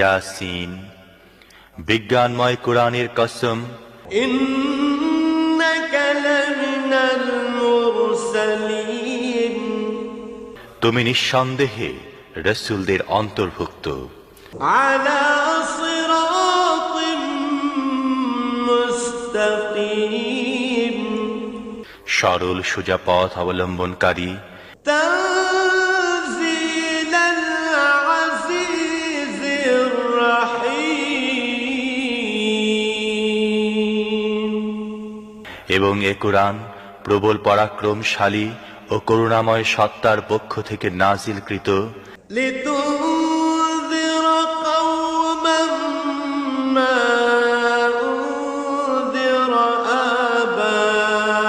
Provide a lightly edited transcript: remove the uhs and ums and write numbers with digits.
ইয়াসিন। বিজ্ঞানময় কোরআনের কসম, ইন্নাকা লামিনাল মুরসালিন, তুমি নিঃসন্দেহে রাসূলদের অন্তর্ভুক্ত। আলা সিরাতিম মুস্তাকিম, সরল সোজা পথ অবলম্বনকারী। তানজিলাল আজিজির রাহিম, এবং এ কোরআন প্রবল পরাক্রমশালী ও করুণাময় সত্তার পক্ষ থেকে নাজিলকৃত।